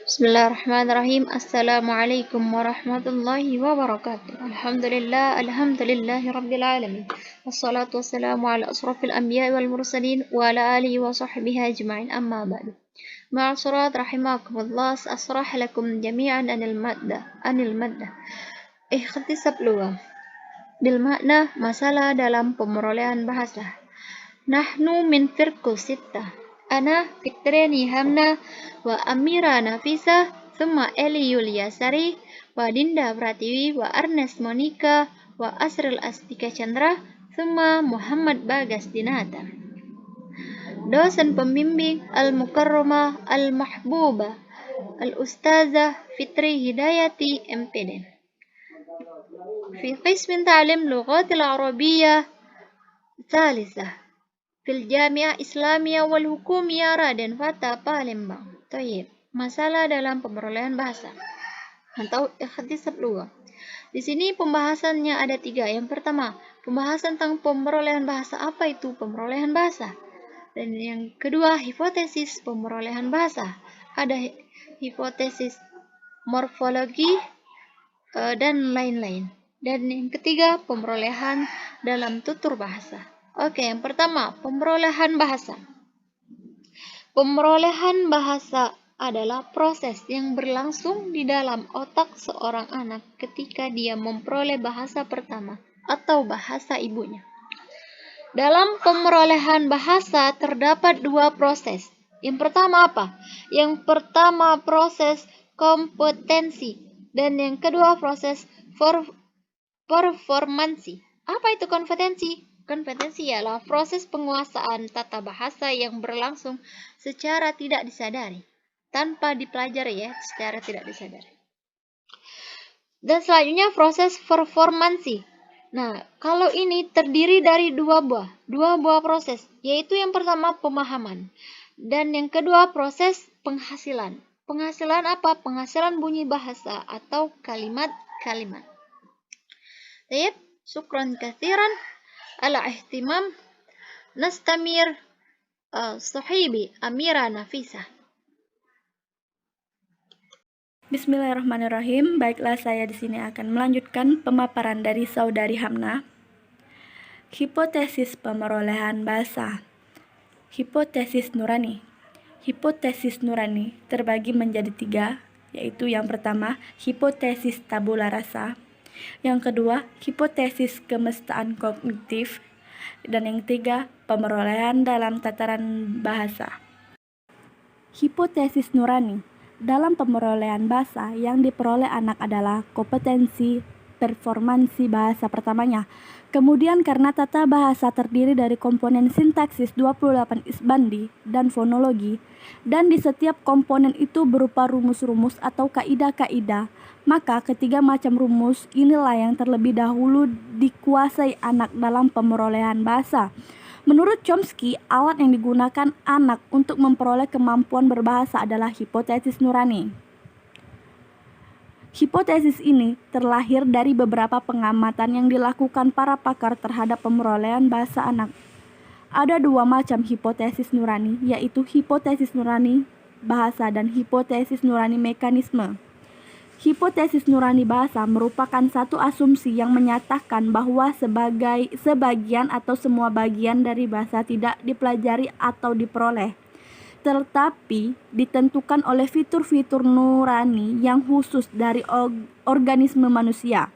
Bismillahirrahmanirrahim. Assalamualaikum warahmatullahi wabarakatuh. Alhamdulillahi rabbil alamin. Wassalatu wassalamu ala asrafil anbiya'i wal mursalin wa ala alihi wa sahbihi ajma'in, amma ba'du. Ma'asyirat rahimakumullah, asrah lakum jami'an anil maddah. Ikhtisab lughah. Bil makna masalah dalam pemerolehan bahasa. Nahnu min firqu sittah. Ana Fitreni Hamna wa Amira Nafisa, thumma Eli Yulia Sari, wa Dinda Pratiwi, wa Ernest Monica, wa Asril Astika Chandra, thumma Muhammad Bagas Dinata. Dosen pembimbing Al-Mukarramah Al-Mahbubah Al-Ustazah Fitri Hidayati MPD. Fi qismin ta'lim lughatil Arabiyyah Thalithah fil Jami'ah Islamiyah wal Hukumiyah Raden Fata Palembang. Thayyib. Masalah dalam pemerolehan bahasa atau ikhtisab lughah. Di sini pembahasannya ada 3. Yang pertama, pembahasan tentang pemerolehan bahasa. Apa itu pemerolehan bahasa? Dan yang kedua, hipotesis pemerolehan bahasa. Ada hipotesis morfologi dan lain-lain. Dan yang ketiga, pemerolehan dalam tutur bahasa. Oke, yang pertama, pemerolehan bahasa. Pemerolehan bahasa adalah proses yang berlangsung di dalam otak seorang anak ketika dia memperoleh bahasa pertama atau bahasa ibunya. Dalam pemerolehan bahasa terdapat 2 proses. Yang pertama apa? Yang pertama proses kompetensi dan yang kedua proses performansi. Apa itu kompetensi? Kompetensi ialah proses penguasaan tata bahasa yang berlangsung secara tidak disadari, tanpa dipelajari secara tidak disadari. Dan selanjutnya proses performansi. Nah, kalau ini terdiri dari dua buah proses, yaitu yang pertama pemahaman dan yang kedua proses penghasilan. Penghasilan apa? Penghasilan bunyi bahasa atau kalimat-kalimat. Baik, syukran katsiran ala ihtimam. Nastamir sahibi Amira Nafisa. Bismillahirrahmanirrahim. Baiklah, saya di sini akan melanjutkan pemaparan dari Saudari Hamna. Hipotesis pemerolehan bahasa. Hipotesis nurani. Hipotesis nurani terbagi menjadi 3, yaitu yang pertama, hipotesis tabula rasa. Yang kedua, hipotesis kemestaan kognitif. Dan yang ketiga, pemerolehan dalam tataran bahasa. Hipotesis nurani. Dalam pemerolehan bahasa, yang diperoleh anak adalah kompetensi performansi bahasa pertamanya. Kemudian karena tata bahasa terdiri dari komponen sintaksis 28 isbandi dan fonologi, dan di setiap komponen itu berupa rumus-rumus atau kaidah-kaidah, maka ketiga macam rumus inilah yang terlebih dahulu dikuasai anak dalam pemerolehan bahasa. Menurut Chomsky, alat yang digunakan anak untuk memperoleh kemampuan berbahasa adalah hipotesis nurani. Hipotesis ini terlahir dari beberapa pengamatan yang dilakukan para pakar terhadap pemerolehan bahasa anak. Ada 2 macam hipotesis nurani, yaitu hipotesis nurani bahasa dan hipotesis nurani mekanisme. Hipotesis nurani bahasa merupakan satu asumsi yang menyatakan bahwa sebagian atau semua bagian dari bahasa tidak dipelajari atau diperoleh, tetapi ditentukan oleh fitur-fitur nurani yang khusus dari organisme manusia.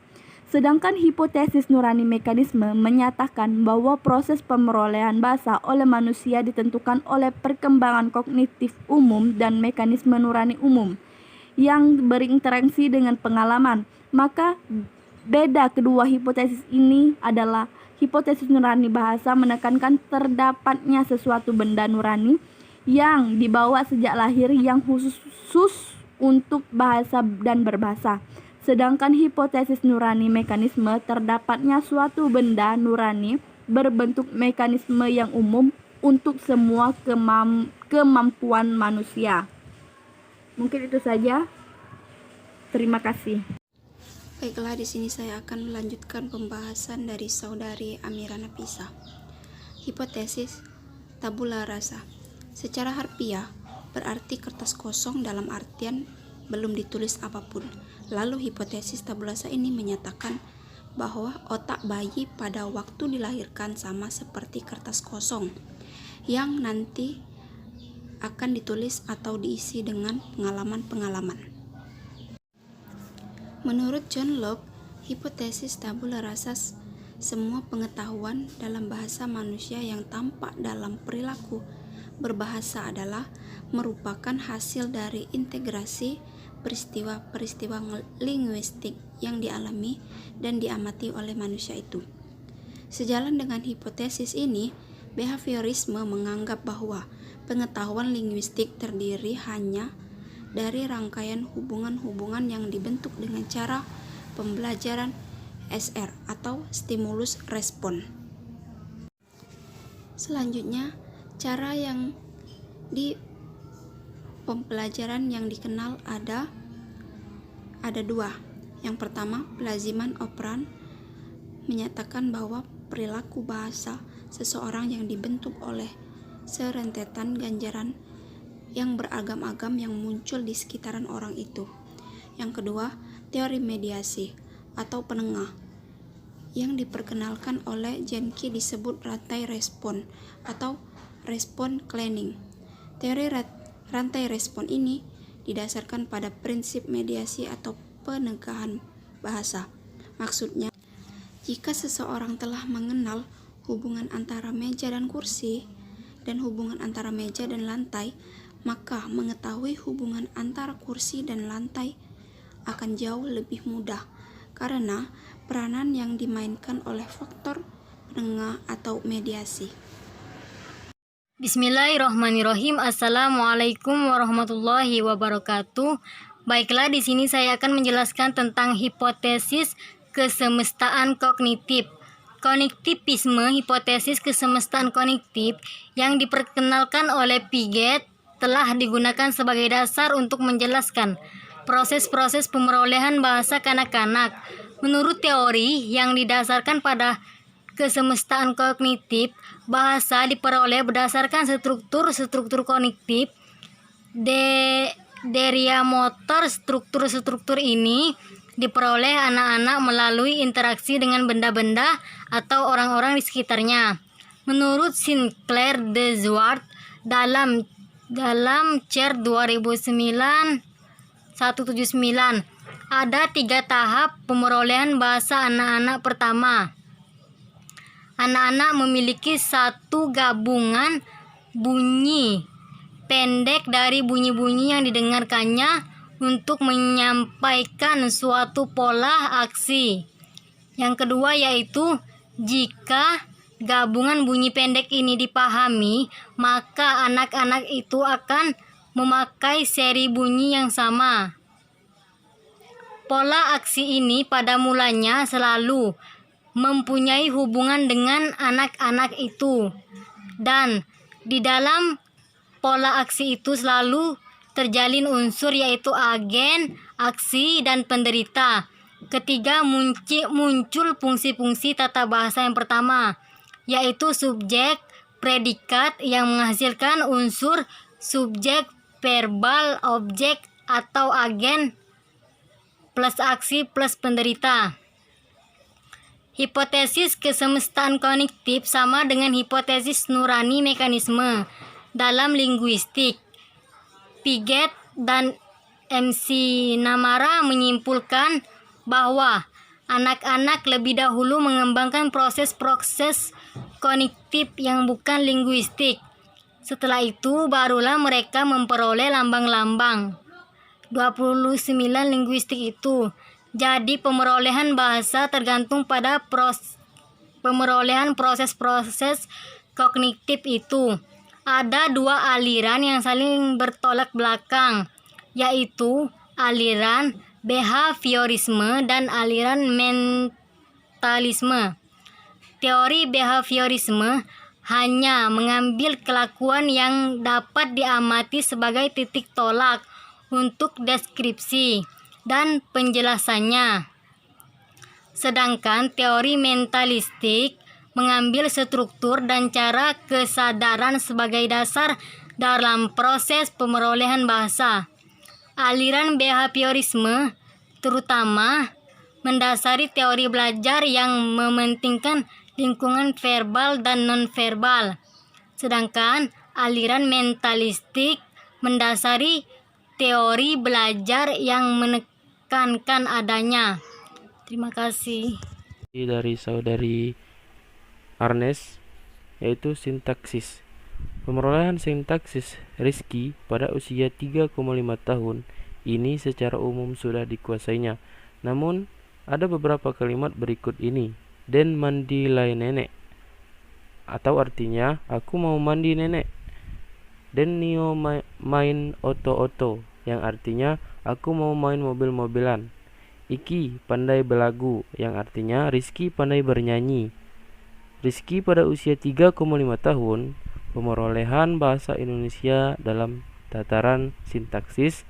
Sedangkan hipotesis nurani mekanisme menyatakan bahwa proses pemerolehan bahasa oleh manusia ditentukan oleh perkembangan kognitif umum dan mekanisme nurani umum yang berinteraksi dengan pengalaman. Maka beda kedua hipotesis ini adalah hipotesis nurani bahasa menekankan terdapatnya sesuatu benda nurani yang dibawa sejak lahir yang khusus untuk bahasa dan berbahasa. Sedangkan hipotesis nurani mekanisme terdapatnya suatu benda nurani berbentuk mekanisme yang umum untuk semua kemampuan manusia. Mungkin itu saja. Terima kasih. Baiklah, di sini saya akan melanjutkan pembahasan dari Saudari Amira Nafisa. Hipotesis tabula rasa. Secara harfiah, berarti kertas kosong dalam artian belum ditulis apapun. Lalu hipotesis tabula rasa ini menyatakan bahwa otak bayi pada waktu dilahirkan sama seperti kertas kosong yang nanti akan ditulis atau diisi dengan pengalaman-pengalaman. Menurut John Locke, hipotesis tabula rasa semua pengetahuan dalam bahasa manusia yang tampak dalam perilaku berbahasa adalah merupakan hasil dari integrasi peristiwa-peristiwa linguistik yang dialami dan diamati oleh manusia itu. Sejalan dengan hipotesis ini, behaviorisme menganggap bahwa pengetahuan linguistik terdiri hanya dari rangkaian hubungan-hubungan yang dibentuk dengan cara pembelajaran SR atau stimulus respon. Selanjutnya, cara yang di pembelajaran yang dikenal ada dua. Yang pertama, pelaziman operan menyatakan bahwa perilaku bahasa seseorang yang dibentuk oleh serentetan ganjaran yang beragam-agam yang muncul di sekitaran orang itu. Yang kedua, teori mediasi atau penengah yang diperkenalkan oleh Jenke disebut rantai respon atau respon cleaning. Teori rantai respon ini didasarkan pada prinsip mediasi atau penegahan bahasa. Maksudnya, jika seseorang telah mengenal hubungan antara meja dan kursi dan hubungan antara meja dan lantai, maka mengetahui hubungan antara kursi dan lantai akan jauh lebih mudah karena peranan yang dimainkan oleh faktor penengah atau mediasi. Bismillahirrahmanirrahim. Assalamualaikum warahmatullahi wabarakatuh. Baiklah, di sini saya akan menjelaskan tentang hipotesis kesemestaan kognitif. Kognitivisme, hipotesis kesemestaan kognitif yang diperkenalkan oleh Piaget telah digunakan sebagai dasar untuk menjelaskan proses-proses pemerolehan bahasa kanak-kanak. Menurut teori yang didasarkan pada kesemestaan kognitif, bahasa diperoleh berdasarkan struktur kognitif deria motor. Struktur ini diperoleh anak-anak melalui interaksi dengan benda-benda atau orang-orang di sekitarnya. Menurut Sinclair de Zwart dalam CER 2009-179, ada 3 tahap pemerolehan bahasa anak-anak. Pertama, anak-anak memiliki satu gabungan bunyi pendek dari bunyi-bunyi yang didengarkannya untuk menyampaikan suatu pola aksi. Yang kedua yaitu jika gabungan bunyi pendek ini dipahami, maka anak-anak itu akan memakai seri bunyi yang sama. Pola aksi ini pada mulanya selalu mempunyai hubungan dengan anak-anak itu, dan di dalam pola aksi itu selalu terjalin unsur yaitu agen, aksi, dan penderita. Ketiga, muncul fungsi-fungsi tata bahasa yang pertama, yaitu subjek, predikat yang menghasilkan unsur subjek, verbal, objek, atau agen, plus aksi, plus penderita. Hipotesis kesemestaan kognitif sama dengan hipotesis nurani mekanisme dalam linguistik. Piaget dan MC Namara menyimpulkan bahwa anak-anak lebih dahulu mengembangkan proses-proses kognitif yang bukan linguistik. Setelah itu barulah mereka memperoleh lambang-lambang. 29 linguistik itu. Jadi pemerolehan bahasa tergantung pada pemerolehan proses-proses kognitif itu. Ada 2 aliran yang saling bertolak belakang, yaitu aliran behaviorisme dan aliran mentalisme. Teori behaviorisme hanya mengambil kelakuan yang dapat diamati sebagai titik tolak untuk deskripsi dan penjelasannya. Sedangkan teori mentalistik mengambil struktur dan cara kesadaran sebagai dasar dalam proses pemerolehan bahasa. Aliran behaviorisme terutama mendasari teori belajar yang mementingkan lingkungan verbal dan nonverbal, sedangkan aliran mentalistik mendasari teori belajar yang menekankan adanya. Terima kasih. Dari saudari Arnes, yaitu sintaksis. Pemerolehan sintaksis Rizky pada usia 3,5 tahun ini secara umum sudah dikuasainya. Namun, ada beberapa kalimat berikut ini. Den mandi lai nenek, atau artinya aku mau mandi nenek. Den nio main oto-oto, yang artinya aku mau main mobil-mobilan. Iki pandai belagu, yang artinya Rizky pandai bernyanyi. Rizky pada usia 3,5 tahun, pemerolehan bahasa Indonesia dalam tataran sintaksis.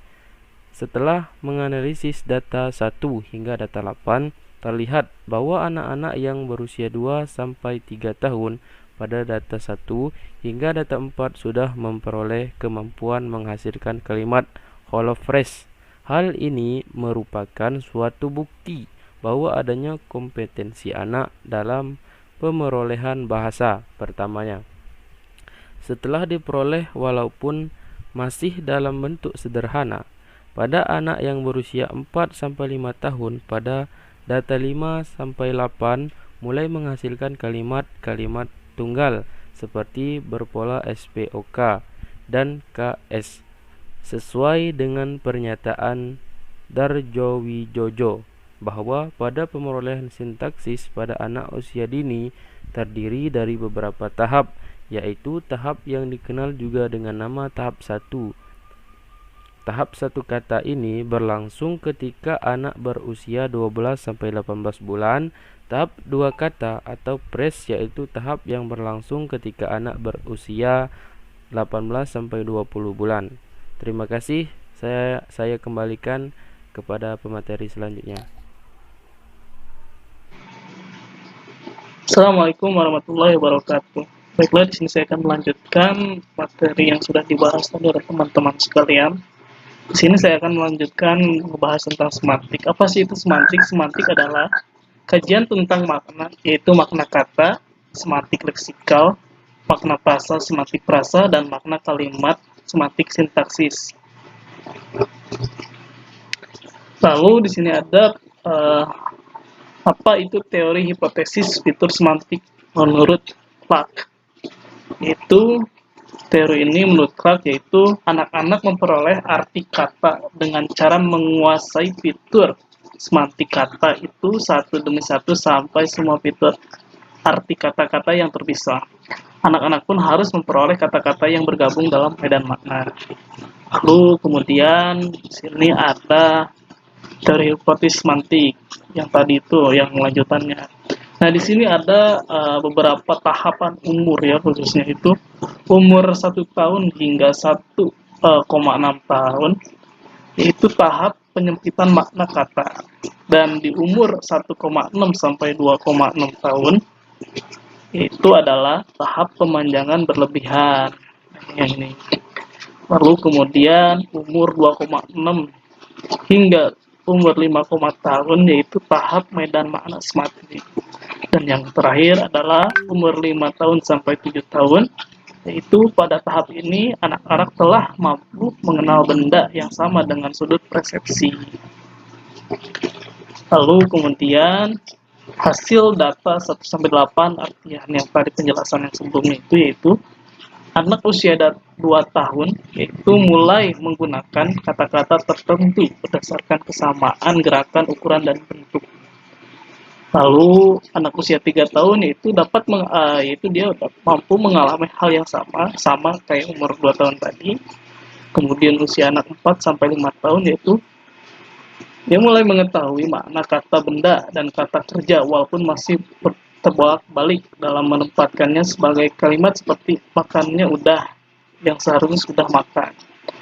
Setelah menganalisis data 1 hingga data 8, terlihat bahwa anak-anak yang berusia 2 sampai 3 tahun pada data 1 hingga data 4 sudah memperoleh kemampuan menghasilkan kalimat whole of phrase. Hal ini merupakan suatu bukti bahwa adanya kompetensi anak dalam pemerolehan bahasa pertamanya. Setelah diperoleh walaupun masih dalam bentuk sederhana, pada anak yang berusia 4-5 tahun pada data 5-8 mulai menghasilkan kalimat-kalimat tunggal seperti berpola SPOK dan KS sesuai dengan pernyataan Darjowijojo bahwa pada pemerolehan sintaksis pada anak usia dini terdiri dari beberapa tahap, yaitu tahap yang dikenal juga dengan nama tahap 1. Tahap 1 kata ini berlangsung ketika anak berusia 12-18 bulan. Tahap 2 kata atau phrase yaitu tahap yang berlangsung ketika anak berusia 18-20 bulan. Terima kasih. Saya kembalikan kepada pemateri selanjutnya. Assalamualaikum warahmatullahi wabarakatuh. Baiklah, di sini saya akan melanjutkan materi yang sudah dibahas tadi oleh teman-teman sekalian. Di sini saya akan melanjutkan membahas tentang semantik. Apa sih itu semantik? Semantik adalah kajian tentang makna, yaitu makna kata, semantik leksikal, makna frasa, semantik frasa, dan makna kalimat, semantik sintaksis. Lalu di sini ada apa itu teori hipotesis fitur semantik menurut Clark. Itu teori ini menurut Clark yaitu anak-anak memperoleh arti kata dengan cara menguasai fitur semantik kata itu satu demi satu sampai semua fitur arti kata-kata yang terpisah. Anak-anak pun harus memperoleh kata-kata yang bergabung dalam medan makna. Lalu kemudian di sini ada teori hipotesis semantik yang tadi itu yang lanjutannya. Nah, di sini ada beberapa tahapan umur ya, khususnya itu umur 1 tahun hingga 1,6 tahun, yaitu tahap penyempitan makna kata. Dan di umur 1,6 sampai 2,6 tahun, itu adalah tahap pemanjangan berlebihan. Yang ini. Lalu kemudian umur 2,6 hingga umur 5, tahun, yaitu tahap medan makna semantik. Dan yang terakhir adalah umur 5 tahun sampai 7 tahun, yaitu pada tahap ini anak-anak telah mampu mengenal benda yang sama dengan sudut persepsi. Lalu kemudian hasil data 1-8 artian yang tadi penjelasan yang sebelumnya itu yaitu anak usia 2 tahun yaitu mulai menggunakan kata-kata tertentu berdasarkan kesamaan gerakan, ukuran, dan bentuk. Lalu anak usia 3 tahun yaitu yaitu dia mampu mengalami hal yang sama kayak umur 2 tahun tadi. Kemudian usia anak 4-5 tahun yaitu dia mulai mengetahui makna kata benda dan kata kerja walaupun masih terbolak-balik dalam menempatkannya sebagai kalimat seperti makannya udah yang seharusnya sudah makan.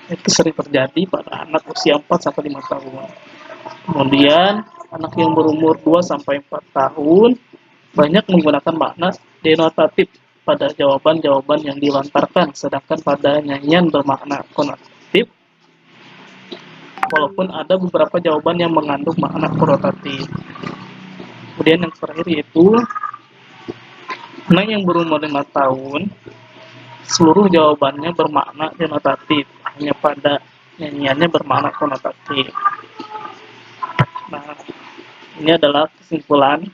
Itu sering terjadi pada anak usia 4-5 tahun. Kemudian anak yang berumur 2-4 tahun banyak menggunakan makna denotatif pada jawaban-jawaban yang dilontarkan, sedangkan pada nyanyian bermakna konotatif, walaupun ada beberapa jawaban yang mengandung makna konotatif. Kemudian yang terakhir yaitu anak yang berumur 5 tahun, seluruh jawabannya bermakna denotatif, hanya pada nyanyiannya bermakna konotatif. Nah, ini adalah kesimpulan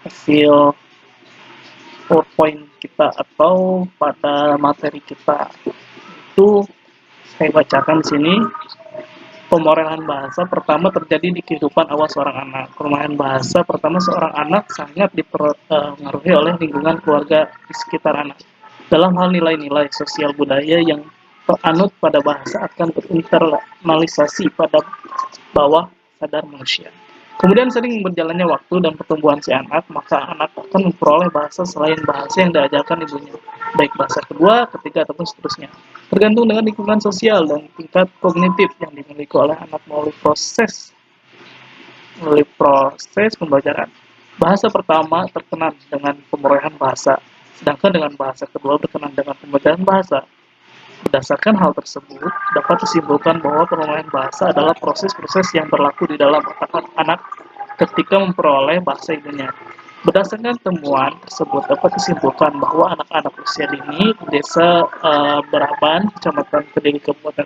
hasil PowerPoint kita atau pada materi kita. Itu saya bacakan di sini. Pemorehan bahasa pertama terjadi di kehidupan awal seorang anak. Pemorehan bahasa pertama seorang anak sangat dipengaruhi oleh lingkungan keluarga di sekitar anak. Dalam hal nilai-nilai sosial budaya yang teranut pada bahasa akan terinternalisasi pada bawah sadar manusia. Kemudian sering berjalannya waktu dan pertumbuhan si anak, maka anak akan memperoleh bahasa selain bahasa yang diajarkan ibunya, baik bahasa kedua, ketiga, ataupun seterusnya. Tergantung dengan lingkungan sosial dan tingkat kognitif yang dimiliki oleh anak melalui proses pembelajaran. Bahasa pertama terkenal dengan pemerolehan bahasa, sedangkan dengan bahasa kedua berkenan dengan pembelajaran bahasa. Berdasarkan hal tersebut, dapat disimpulkan bahwa pemerolehan bahasa adalah proses-proses yang berlaku di dalam otak anak ketika memperoleh bahasa ibunya. Berdasarkan temuan tersebut, dapat disimpulkan bahwa anak-anak usia dini di desa Beraban, Kecamatan Kediri, Kabupaten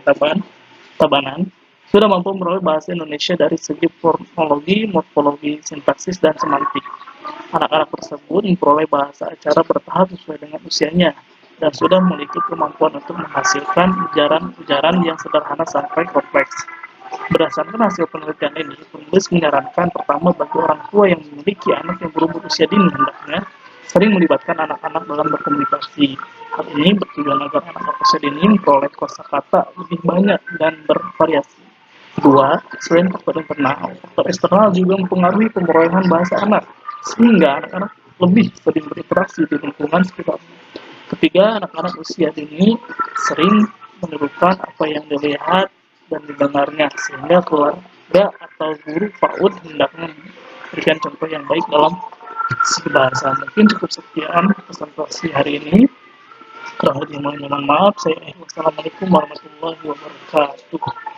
Tabanan, sudah mampu memperoleh bahasa Indonesia dari segi fonologi, morfologi, sintaksis, dan semantik. Anak-anak tersebut memperoleh bahasa secara bertahap sesuai dengan usianya, dan sudah memiliki kemampuan untuk menghasilkan ujaran-ujaran yang sederhana sampai kompleks. Berdasarkan hasil penelitian ini, penulis menyarankan pertama bagi orang tua yang memiliki anak yang berumur usia dini hendaknya sering melibatkan anak-anak dalam berkomunikasi. Hal ini bertujuan agar anak-anak usia dini memperoleh kosakata lebih banyak dan bervariasi. Kedua, selain faktor internal, faktor eksternal juga mempengaruhi pemerolehan bahasa anak, sehingga anak-anak lebih sering berinteraksi di lingkungan sekitarnya. Ketiga, anak-anak usia dini sering menirukan apa yang dilihat dan didengarnya, sehingga keluarga atau guru PAUD hendaknya memberikan contoh yang baik dalam segi bahasa. Mungkin cukup sekian presentasi hari ini. Kurang lebih mohon maaf. Wassalamualaikum warahmatullahi wabarakatuh.